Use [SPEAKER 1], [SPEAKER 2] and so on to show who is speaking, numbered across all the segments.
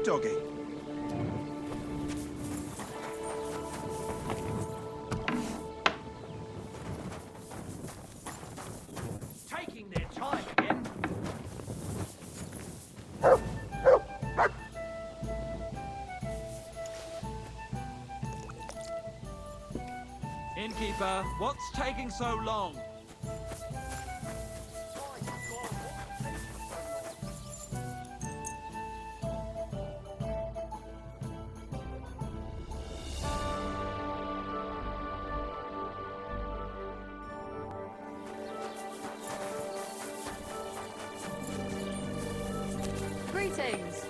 [SPEAKER 1] doggy.
[SPEAKER 2] Taking their time again.
[SPEAKER 3] Innkeeper, what's taking so long?
[SPEAKER 4] Greetings.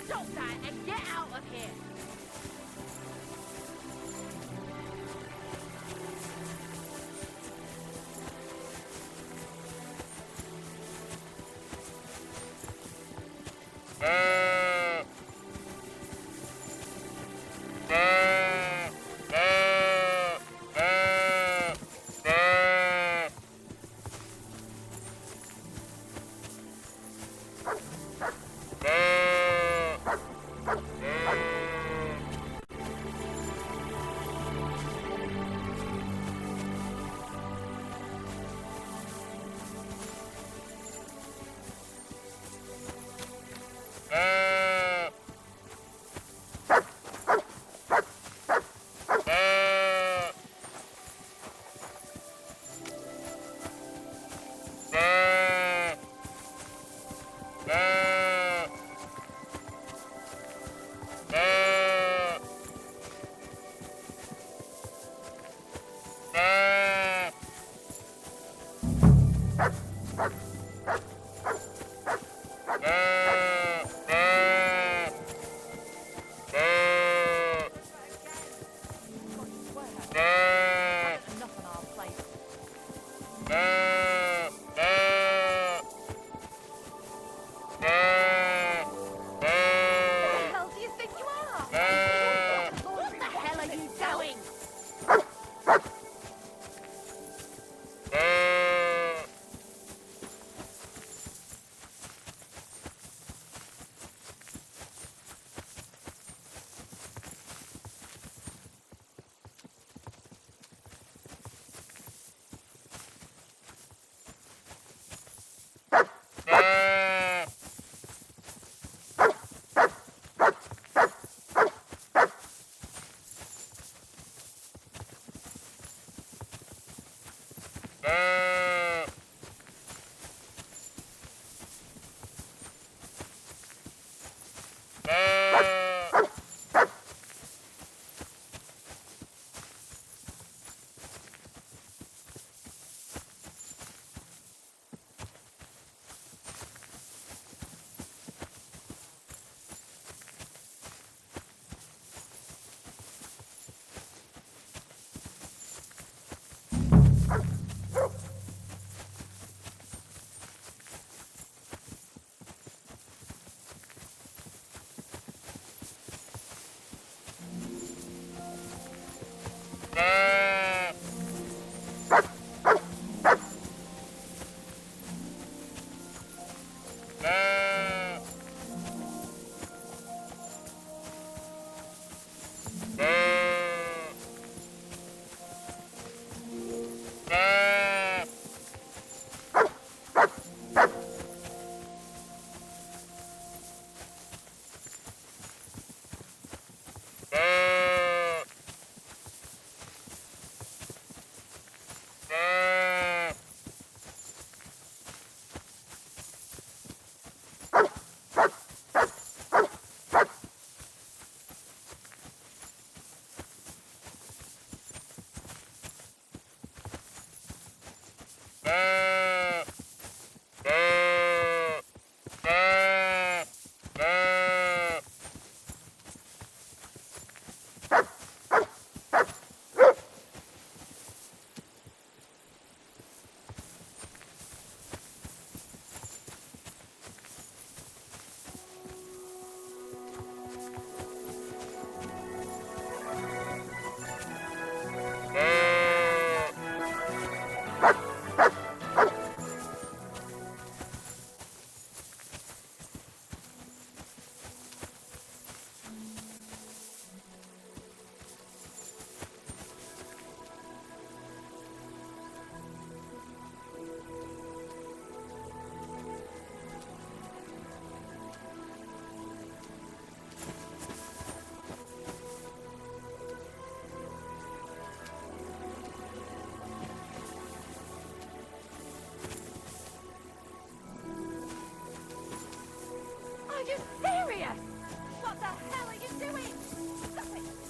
[SPEAKER 5] Stop that and get out of here! Are you serious? What the hell are you doing? Stop it!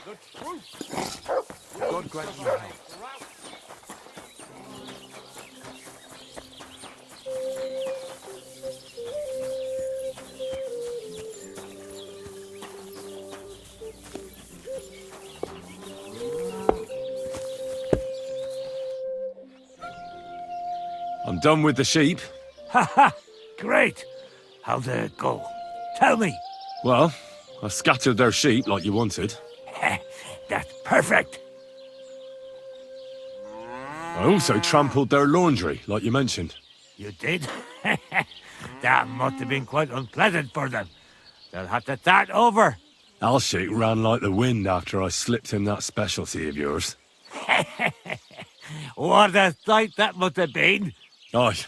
[SPEAKER 3] God grant you help.
[SPEAKER 1] I'm done with the sheep.
[SPEAKER 2] Ha ha! Great! How did it go? Tell me!
[SPEAKER 1] Well, I scattered their sheep like you wanted.
[SPEAKER 2] That's perfect!
[SPEAKER 1] I also trampled their laundry, like you mentioned.
[SPEAKER 2] You did? That must have been quite unpleasant for them. They'll have to start over.
[SPEAKER 1] Alshik ran like the wind after I slipped him that specialty of yours.
[SPEAKER 2] What a sight that must have been!
[SPEAKER 1] Aye.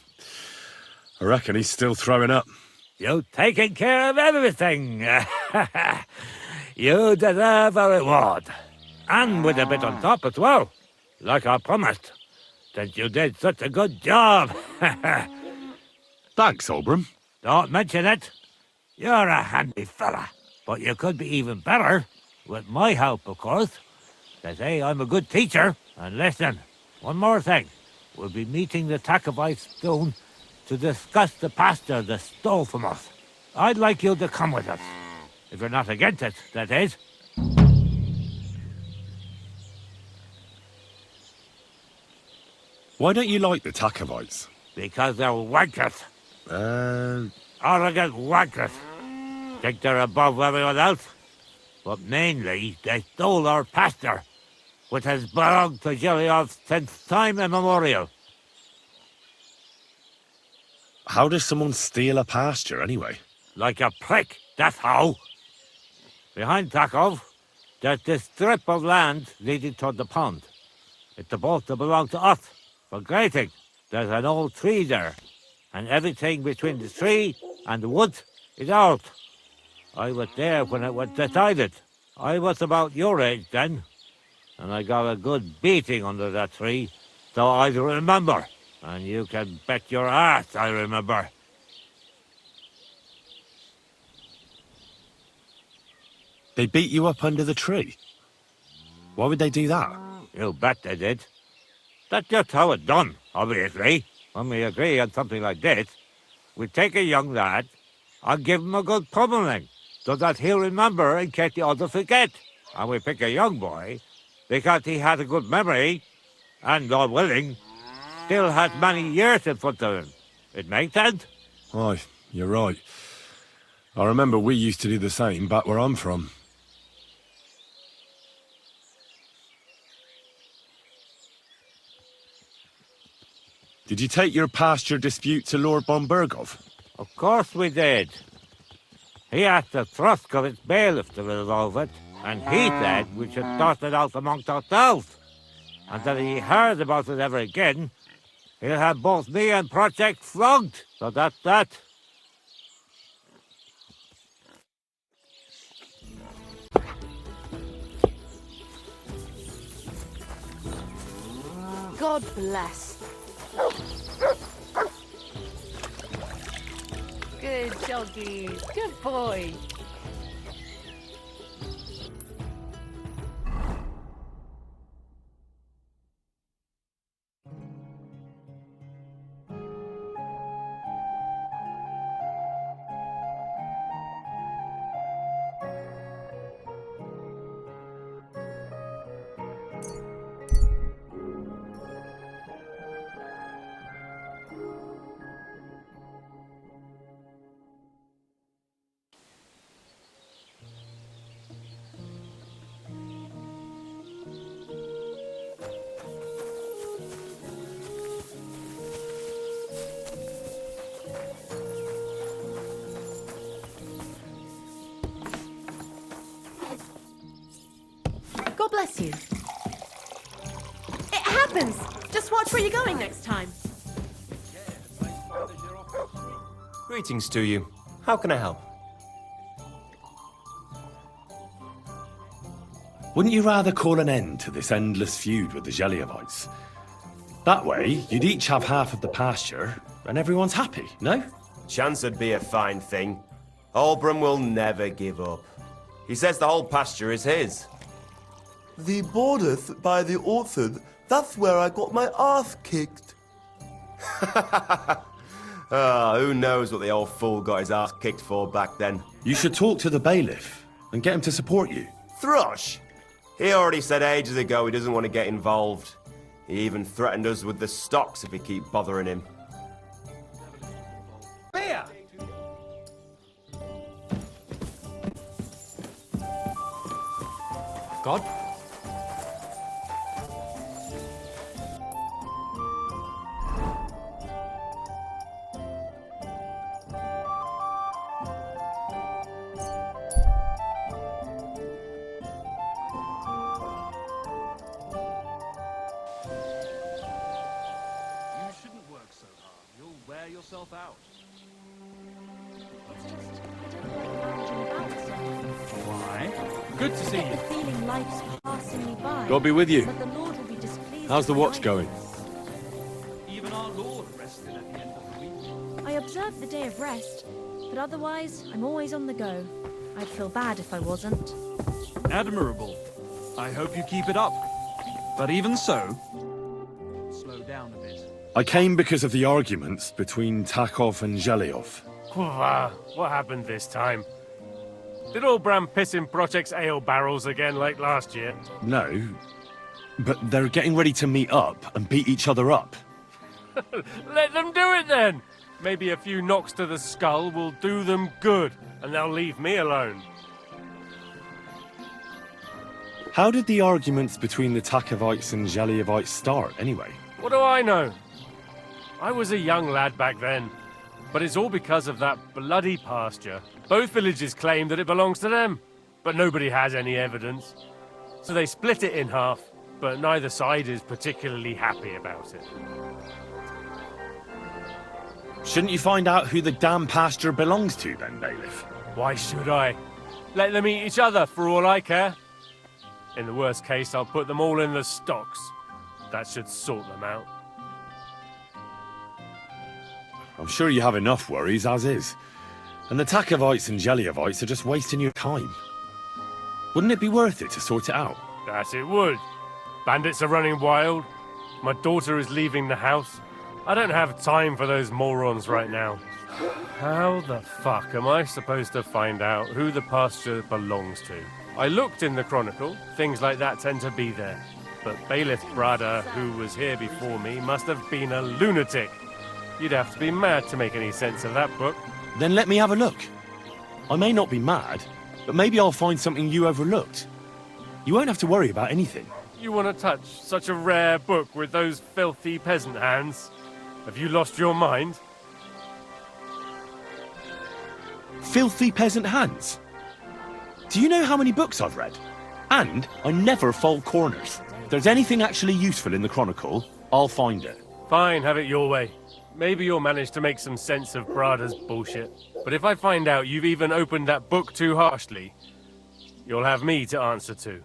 [SPEAKER 1] I reckon he's still throwing up.
[SPEAKER 2] You've taken care of everything. You deserve a reward. And with a bit on top as well. Like I promised. Since you did such a good job.
[SPEAKER 1] Thanks, Obram.
[SPEAKER 2] Don't mention it. You're a handy fella. But you could be even better. With my help, of course. They say I'm a good teacher. And listen, one more thing. We'll be meeting the Takovites soon to discuss the pasture they stole from us. I'd like you to come with us. If you're not against it, that is.
[SPEAKER 1] Why don't you like the Takovites?
[SPEAKER 2] Because they're wankers. Arrogant wankers. Think they're above everyone else. But mainly, they stole our pasture, which has belonged to Giliov since time immemorial.
[SPEAKER 1] How does someone steal a pasture, anyway?
[SPEAKER 2] Like a prick, that's how. Behind Takov, there's this strip of land leading toward the pond. It's supposed to belong to us, for grazing. There's an old tree there, and everything between the tree and the woods is ours. I was there when it was decided. I was about your age then, and I got a good beating under that tree, so I remember. And you can bet your ass I remember.
[SPEAKER 1] They beat you up under the tree? Why would they do that?
[SPEAKER 2] You bet they did. That's just how it's done, obviously. When we agree on something like this, we take a young lad and give him a good pummeling, so that he'll remember in case the others forget. And we pick a young boy because he has a good memory, and, God willing, still has many years in front of him. It makes sense?
[SPEAKER 1] Aye, you're right. I remember we used to do the same back where I'm from. Did you take your pasture dispute to Lord Bombergov?
[SPEAKER 2] Of course we did. He asked the Trusk of its bailiff to resolve it, and he said we should sort it out amongst ourselves. And that if he heard about it ever again, he'll have both me and Project flogged. So that's that.
[SPEAKER 5] God bless. Good doggies. Good boy. God bless you. It happens! Just watch where you're going next time.
[SPEAKER 4] Greetings to you. How can I help?
[SPEAKER 1] Wouldn't you rather call an end to this endless feud with the Geliovites? That way, you'd each have half of the pasture, and everyone's happy, no?
[SPEAKER 4] Chance would be a fine thing. Albram will never give up. He says the whole pasture is his.
[SPEAKER 6] The borders by the orchard, that's where I got my ass kicked.
[SPEAKER 4] Who knows what the old fool got his ass kicked for back then?
[SPEAKER 1] You should talk to the bailiff and get him to support you.
[SPEAKER 4] Thrush! He already said ages ago he doesn't want to get involved. He even threatened us with the stocks if we keep bothering him.
[SPEAKER 3] Beer! God?
[SPEAKER 7] You shouldn't work so hard. You'll wear yourself out.
[SPEAKER 5] It's just, I don't like lounging about so much.
[SPEAKER 7] Why? Good to see
[SPEAKER 5] I get
[SPEAKER 7] you.
[SPEAKER 5] the feeling life's passing me by.
[SPEAKER 1] God be with you.
[SPEAKER 5] That the Lord will be displeased
[SPEAKER 1] How's the
[SPEAKER 5] with my
[SPEAKER 1] watch going?
[SPEAKER 5] idleness.
[SPEAKER 7] Even our Lord rested at the end of the week.
[SPEAKER 5] I observe the day of rest, but otherwise, I'm always on the go. I'd feel bad if I wasn't.
[SPEAKER 7] Admirable. I hope you keep it up. But even so, slow down a bit.
[SPEAKER 1] I came because of the arguments between Takov and Zhelyov.
[SPEAKER 8] What happened this time? Did old Bram piss in Project's ale barrels again like last year?
[SPEAKER 1] No, but they're getting ready to meet up and beat each other up.
[SPEAKER 8] Let them do it then! Maybe a few knocks to the skull will do them good, and they'll leave me alone.
[SPEAKER 1] How did the arguments between the Takovites and Zhelyevites start, anyway?
[SPEAKER 8] What do I know? I was a young lad back then, but it's all because of that bloody pasture. Both villages claim that it belongs to them, but nobody has any evidence. So they split it in half, but neither side is particularly happy about it.
[SPEAKER 1] Shouldn't you find out who the damn pasture belongs to then, bailiff?
[SPEAKER 8] Why should I? Let them eat each other for all I care. In the worst case, I'll put them all in the stocks. That should sort them out.
[SPEAKER 1] I'm sure you have enough worries as is. And the Takovites and Zhelyevites are just wasting your time. Wouldn't it be worth it to sort it out?
[SPEAKER 8] That it would. Bandits are running wild. My daughter is leaving the house. I don't have time for those morons right now. How the fuck am I supposed to find out who the pasture belongs to? I looked in the Chronicle. Things like that tend to be there. But Bailiff Brada, who was here before me, must have been a lunatic. You'd have to be mad to make any sense of that book.
[SPEAKER 1] Then let me have a look. I may not be mad, but maybe I'll find something you overlooked. You won't have to worry about anything.
[SPEAKER 8] You want to touch such a rare book with those filthy peasant hands? Have you lost your mind?
[SPEAKER 1] Filthy peasant hands. Do you know how many books I've read? And I never fold corners. If there's anything actually useful in the Chronicle, I'll find it.
[SPEAKER 8] Fine, have it your way. Maybe you'll manage to make some sense of Brada's bullshit. But if I find out you've even opened that book too harshly, you'll have me to answer to.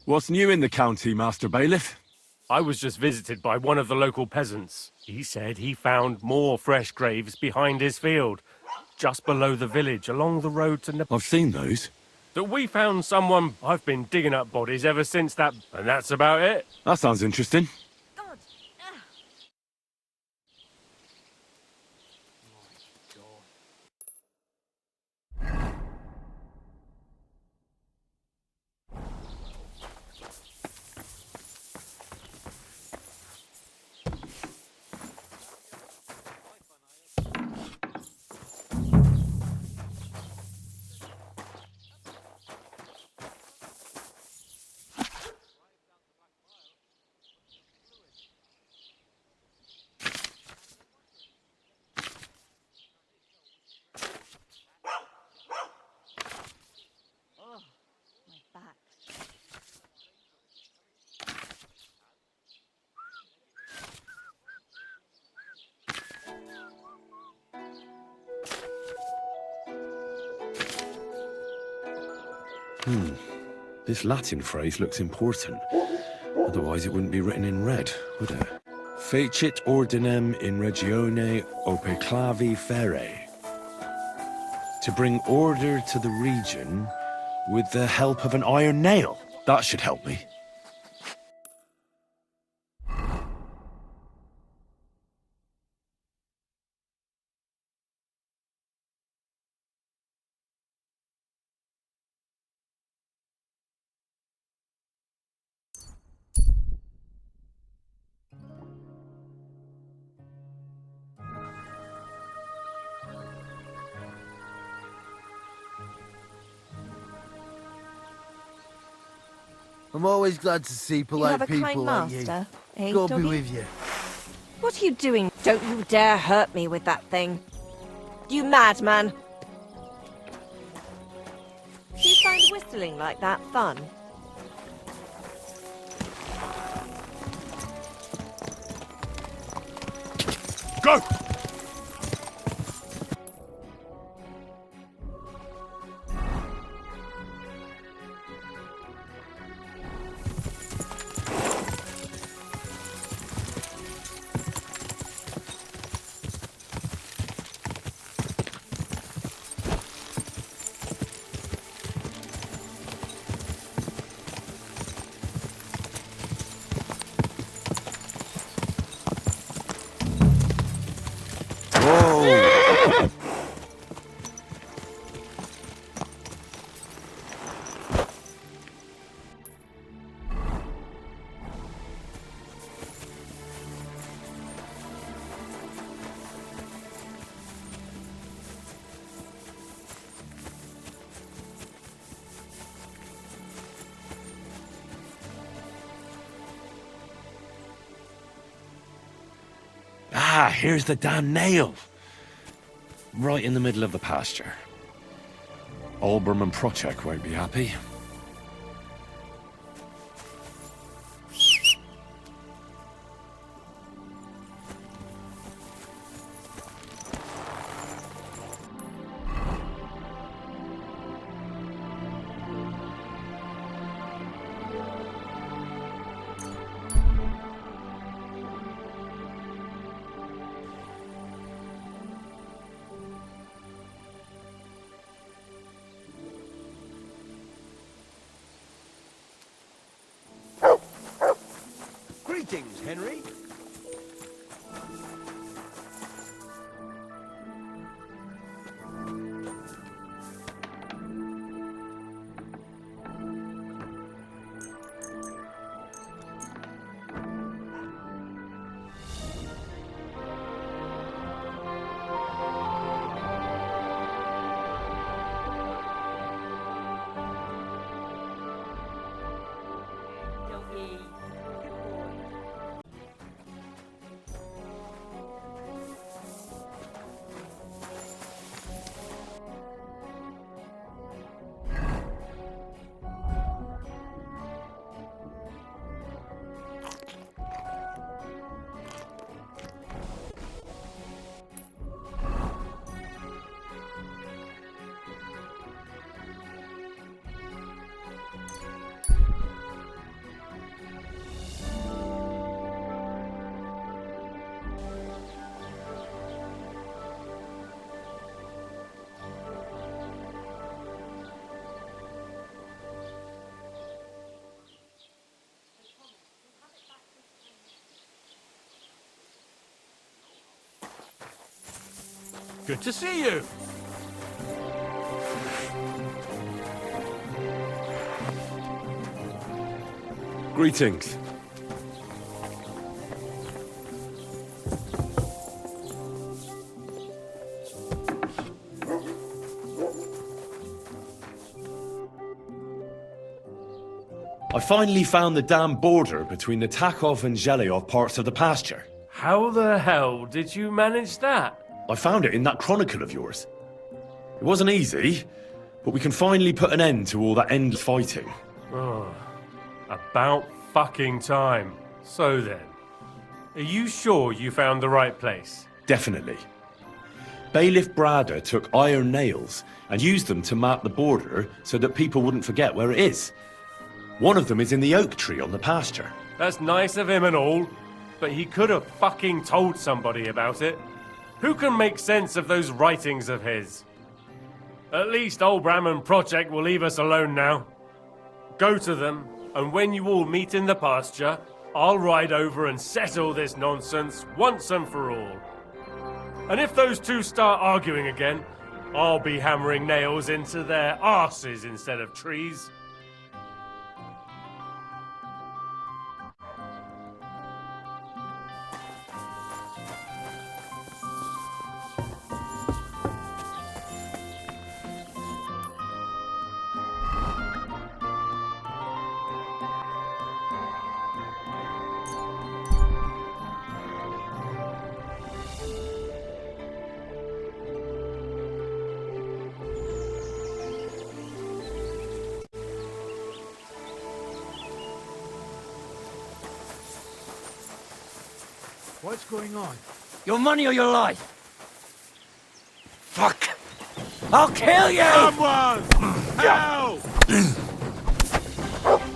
[SPEAKER 1] What's new in the county, Master Bailiff?
[SPEAKER 8] I was just visited by one of the local peasants. He said he found more fresh graves behind his field, just below the village, along the road to
[SPEAKER 1] I've seen those.
[SPEAKER 8] That we found someone. I've been digging up bodies ever since that, and that's about it.
[SPEAKER 1] That sounds interesting.
[SPEAKER 5] God. My back.
[SPEAKER 1] This Latin phrase looks important. Otherwise it wouldn't be written in red, would it? Fecit ordinem in regione ope clavi fere. To bring order to the region With the help of an iron nail. That should help me.
[SPEAKER 9] I'm always glad to see
[SPEAKER 5] You
[SPEAKER 9] polite
[SPEAKER 5] have a
[SPEAKER 9] people
[SPEAKER 5] kind
[SPEAKER 9] like
[SPEAKER 5] master,
[SPEAKER 9] you.
[SPEAKER 5] eh,
[SPEAKER 9] God be
[SPEAKER 5] doggy?
[SPEAKER 9] with you.
[SPEAKER 5] What are you doing? Don't you dare hurt me with that thing. You madman! Do you find whistling like that fun?
[SPEAKER 1] Go! Ah, here's the damn nail. Right in the middle of the pasture. Olbermann and Procek won't be happy.
[SPEAKER 3] Greetings, Henry.
[SPEAKER 8] Good to see you.
[SPEAKER 1] Greetings. I finally found the damn border between the Takov and Zhelyov parts of the pasture.
[SPEAKER 8] How the hell did you manage that?
[SPEAKER 1] I found it in that chronicle of yours. It wasn't easy, but we can finally put an end to all that endless fighting.
[SPEAKER 8] Oh, about fucking time. So then, are you sure you found the right place?
[SPEAKER 1] Definitely. Bailiff Brada took iron nails and used them to map the border so that people wouldn't forget where it is. One of them is in the oak tree on the pasture.
[SPEAKER 8] That's nice of him and all, but he could have fucking told somebody about it. Who can make sense of those writings of his? At least old Brahman Project will leave us alone now. Go to them, and when you all meet in the pasture, I'll ride over and settle this nonsense once and for all. And if those two start arguing again, I'll be hammering nails into their arses instead of trees.
[SPEAKER 9] What's going on?
[SPEAKER 2] Your money or your life? Fuck! I'll kill you! Someone! Help!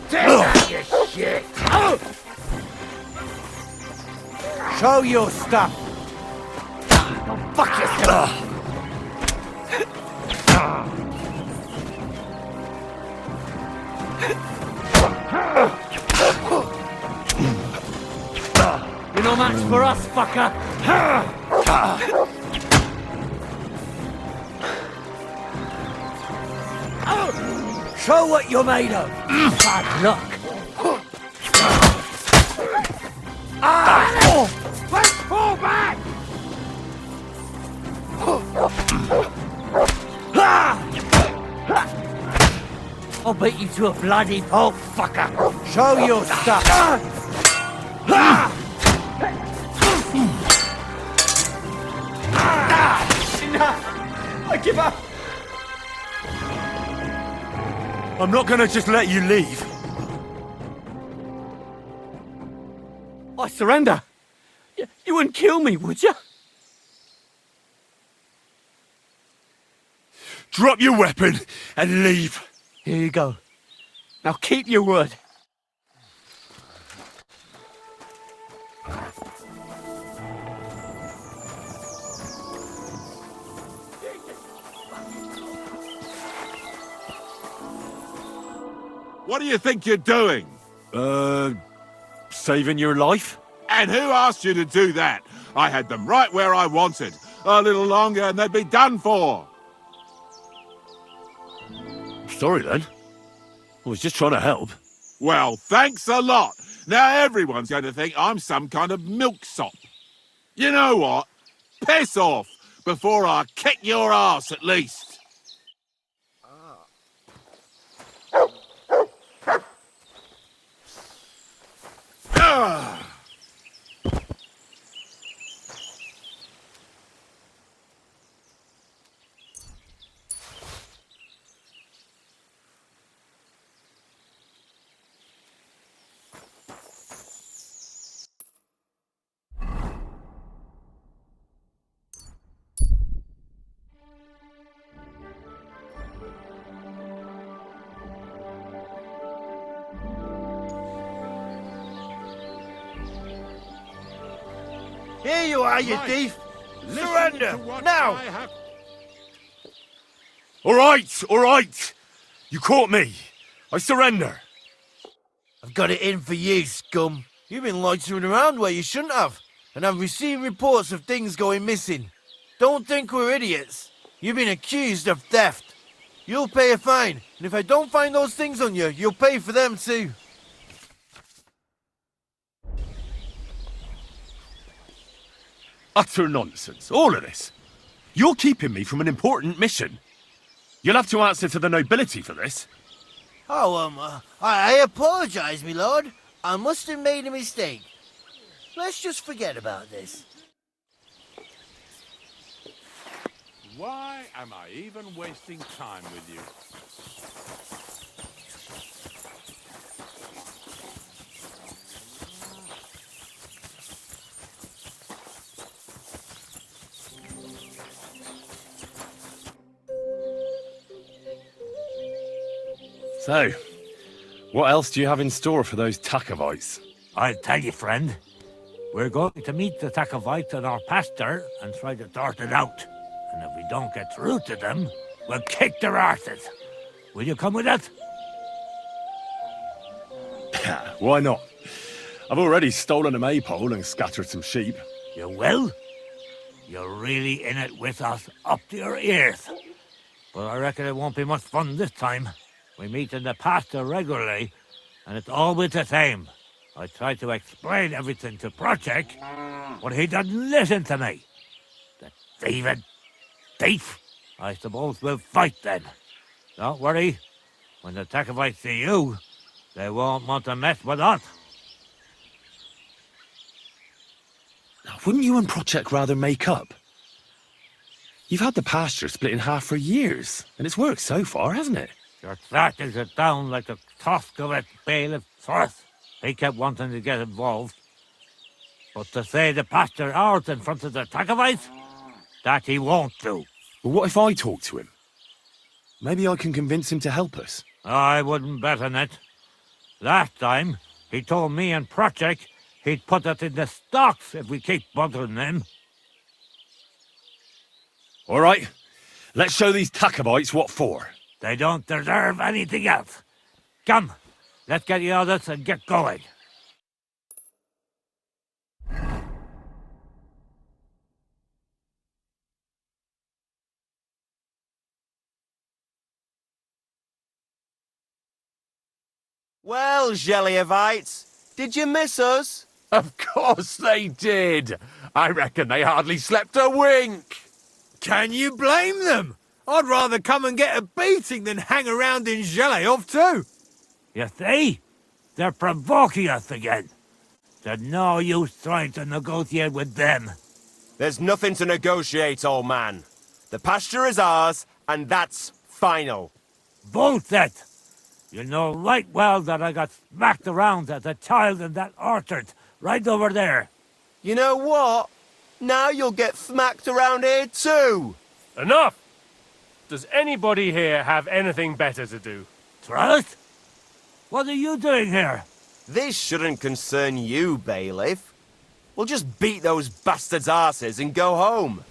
[SPEAKER 2] Take that, you shit! Show your stuff! Don't fuck yourself! You're no match for us, fucker! Show what you're made of! Bad luck! Let's fall back! I'll beat you to a bloody pulp, fucker! Show your stuff!
[SPEAKER 1] I give up! I'm not gonna just let you leave. I surrender. You wouldn't kill me, would you? Drop your weapon and leave. Here you go. Now keep your word.
[SPEAKER 10] What do you think you're doing?
[SPEAKER 1] Saving your life?
[SPEAKER 10] And who asked you to do that? I had them right where I wanted. A little longer and they'd be done for.
[SPEAKER 1] Sorry then. I was just trying to help.
[SPEAKER 10] Well, thanks a lot. Now everyone's going to think I'm some kind of milksop. You know what? Piss off before I kick your ass at least.
[SPEAKER 9] Here you are, you
[SPEAKER 10] Right.
[SPEAKER 9] thief!
[SPEAKER 10] Listen
[SPEAKER 9] Surrender!
[SPEAKER 10] to what
[SPEAKER 9] Now!
[SPEAKER 10] I have-
[SPEAKER 1] All right. You caught me. I surrender.
[SPEAKER 9] I've got it in for you, scum. You've been loitering around where you shouldn't have, and I'm receiving reports of things going missing. Don't think we're idiots. You've been accused of theft. You'll pay a fine, and if I don't find those things on you, you'll pay for them too.
[SPEAKER 1] Utter nonsense, all of this. You're keeping me from an important mission. You'll have to answer to the nobility for this.
[SPEAKER 9] Oh, I apologize, my lord. I must have made a mistake. Let's just forget about this.
[SPEAKER 10] Why am I even wasting time with you?
[SPEAKER 1] So, what else do you have in store for those Takovites?
[SPEAKER 2] I'll tell you, friend. We're going to meet the Takovites in our pasture and try to sort it out. And if we don't get through to them, We'll kick their arses. Will you come with us?
[SPEAKER 1] Why not? I've already stolen a maypole and scattered some sheep.
[SPEAKER 2] You will? You're really in it with us up to your ears. But I reckon it won't be much fun this time. We meet in the pasture regularly, and it's always the same. I try to explain everything to Project, but he doesn't listen to me. The thieving thief! I suppose we'll fight then. Don't worry. When the Tacovites see you, they won't want to mess with us.
[SPEAKER 1] Now, wouldn't you and Project rather make up? You've had the pasture split in half for years, and it's worked so far, hasn't it?
[SPEAKER 2] You're thrashing it down like the tusk of a bailiff source. He kept wanting to get involved. But to say the pasture ours in front of the Tacovites, that he won't do.
[SPEAKER 1] Well, what if I talk to him? Maybe I can convince him to help us.
[SPEAKER 2] I wouldn't bet on it. Last time, he told me and Project he'd put us in the stocks if we keep bothering him.
[SPEAKER 1] All right, let's show these Tacovites what for.
[SPEAKER 2] They don't deserve anything else. Come, let's get the others and get going.
[SPEAKER 4] Well, Geliovites, did you miss us?
[SPEAKER 3] Of course they did. I reckon they hardly slept a wink.
[SPEAKER 9] Can you blame them? I'd rather come and get a beating than hang around in Zheleov too.
[SPEAKER 2] You see? They're provoking us again. There's no use trying to negotiate with them.
[SPEAKER 4] There's nothing to negotiate, old man. The pasture is ours, and that's final.
[SPEAKER 2] Bullshit! You know right well that I got smacked around as a child in that orchard, right over there.
[SPEAKER 4] You know what? Now you'll get smacked around here too.
[SPEAKER 8] Enough! Does anybody here have anything better to do?
[SPEAKER 2] Trust? What are you doing here?
[SPEAKER 4] This shouldn't concern you, bailiff. We'll just beat those bastards' asses and go home.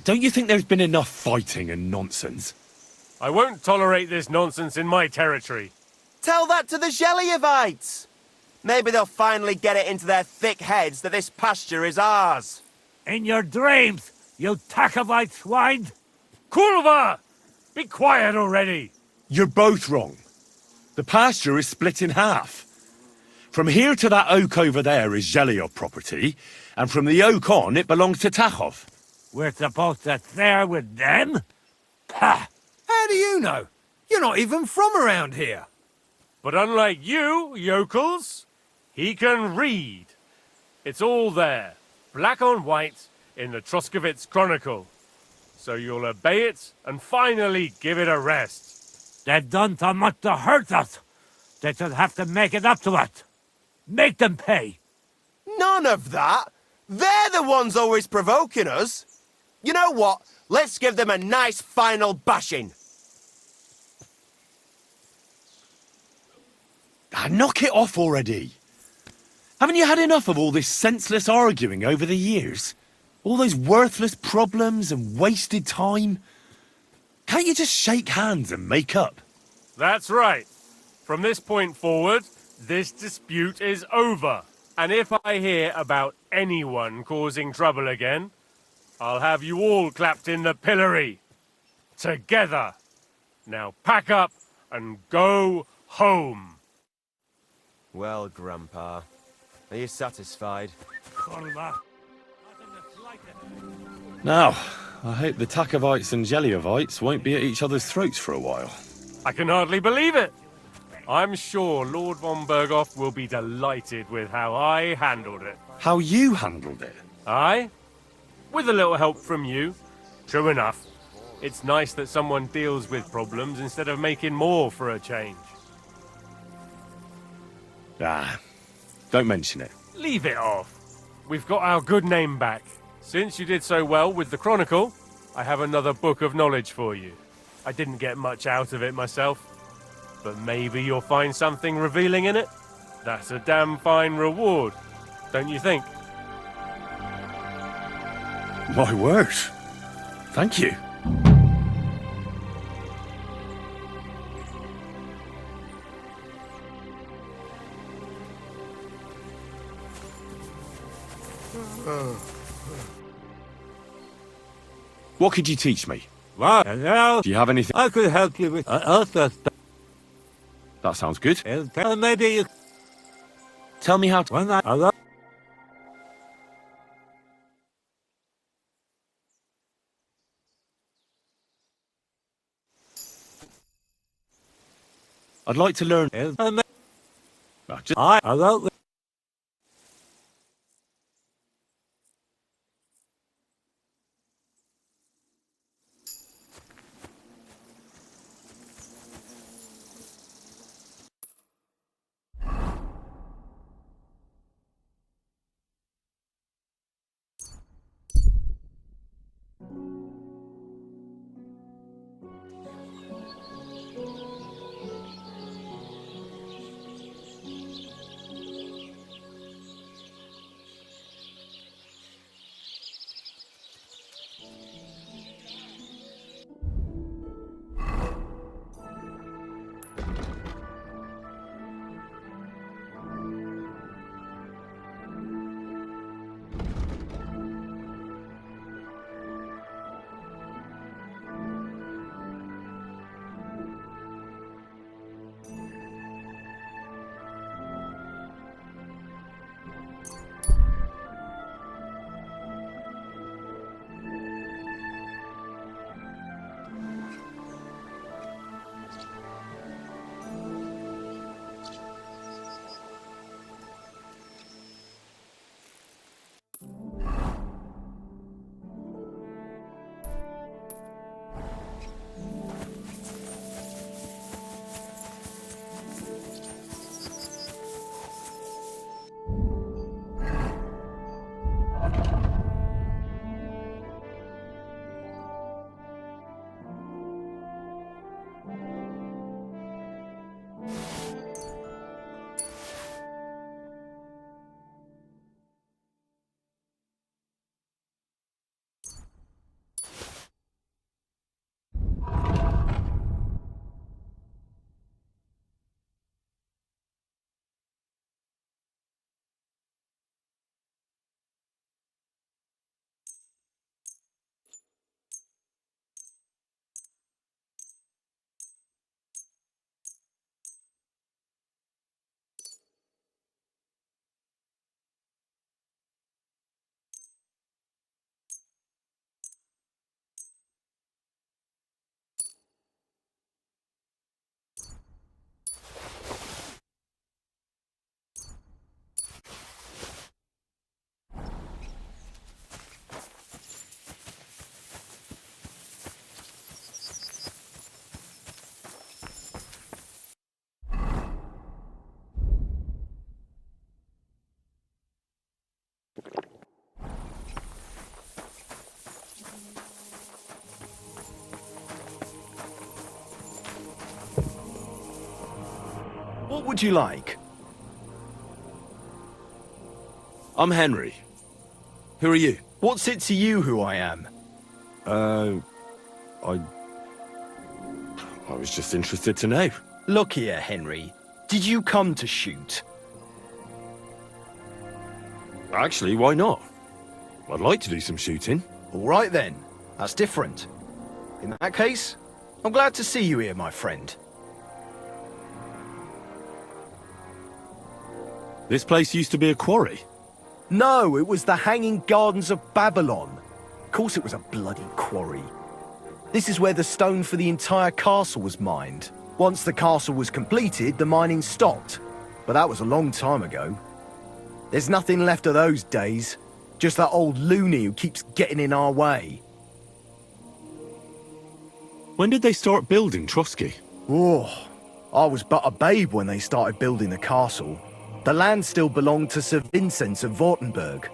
[SPEAKER 1] Don't you think there's been enough fighting and nonsense?
[SPEAKER 8] I won't tolerate this nonsense in my territory.
[SPEAKER 4] Tell that to the Geliovites. Maybe they'll finally get it into their thick heads that this pasture is ours.
[SPEAKER 2] In your dreams, you Tacovite swine!
[SPEAKER 8] Kulva! Be quiet already!
[SPEAKER 1] You're both wrong. The pasture is split in half. From here to that oak over there is Zheleov property, and from the oak on, it belongs to Tachov.
[SPEAKER 2] We're supposed to share with them? Pah!
[SPEAKER 9] How do you know? You're not even from around here.
[SPEAKER 8] But unlike you, yokels, he can read. It's all there, black on white, in the Troskovitz Chronicle. So you'll obey it and finally give it a rest.
[SPEAKER 2] They've done so much to hurt us. They should have to make it up to us. Make them pay.
[SPEAKER 4] None of that. They're the ones always provoking us. You know what? Let's give them a nice final bashing.
[SPEAKER 1] Knock it off already. Haven't you had enough of all this senseless arguing over the years? All those worthless problems and wasted time? Can't you just shake hands and make up?
[SPEAKER 8] That's right. From this point forward, this dispute is over. And if I hear about anyone causing trouble again, I'll have you all clapped in the pillory. Together. Now pack up and go home.
[SPEAKER 4] Well, Grandpa, are you satisfied?
[SPEAKER 1] Now, I hope the Tacovites and Geliovites won't be at each other's throats for a while.
[SPEAKER 8] I can hardly believe it. I'm sure Lord von Berghoff will be delighted with how I handled it.
[SPEAKER 1] How you handled it?
[SPEAKER 8] Aye? With a little help from you. True enough. It's nice that someone deals with problems instead of making more for a change.
[SPEAKER 1] Don't mention it.
[SPEAKER 8] Leave it off. We've got our good name back. Since you did so well with the Chronicle, I have another book of knowledge for you. I didn't get much out of it myself, but maybe you'll find something revealing in it. That's a damn fine reward, don't you think?
[SPEAKER 1] My word. Thank you. What could you teach me?
[SPEAKER 2] Well, hello.
[SPEAKER 1] Do you have anything?
[SPEAKER 2] I could help you with other stuff.
[SPEAKER 1] That sounds good.
[SPEAKER 2] Maybe you...
[SPEAKER 1] Tell me how to...
[SPEAKER 2] When I...
[SPEAKER 1] I'd like to learn... Just...
[SPEAKER 2] Hello.
[SPEAKER 1] What would you like? I'm Henry. Who are you?
[SPEAKER 11] What's it to you who I am?
[SPEAKER 1] I was just interested to know.
[SPEAKER 11] Look here, Henry. Did you come to shoot?
[SPEAKER 1] Actually, why not? I'd like to do some shooting.
[SPEAKER 11] All right then. That's different. In that case, I'm glad to see you here, my friend.
[SPEAKER 1] This place used to be a quarry.
[SPEAKER 11] No, it was the Hanging Gardens of Babylon. Of course it was a bloody quarry. This is where the stone for the entire castle was mined. Once the castle was completed, the mining stopped. But that was a long time ago. There's nothing left of those days. Just that old loony who keeps getting in our way.
[SPEAKER 1] When did they start building Trotsky?
[SPEAKER 11] Oh, I was but a babe when they started building the castle. The land still belonged to Sir Vincent of Württemberg.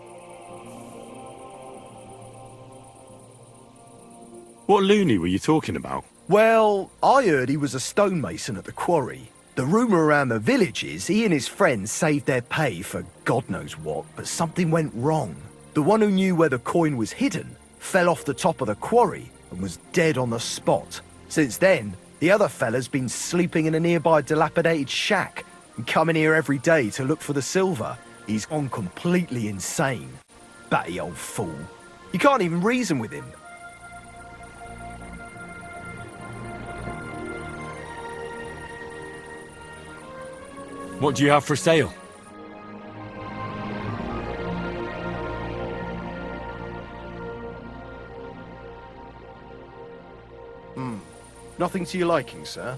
[SPEAKER 1] What loony were you talking about?
[SPEAKER 11] Well, I heard he was a stonemason at the quarry. The rumour around the village is he and his friends saved their pay for God knows what, but something went wrong. The one who knew where the coin was hidden fell off the top of the quarry and was dead on the spot. Since then, the other fella's been sleeping in a nearby dilapidated shack and coming here every day to look for the silver. He's gone completely insane. Batty old fool. You can't even reason with him.
[SPEAKER 1] What do you have for sale?
[SPEAKER 11] Nothing to your liking, sir?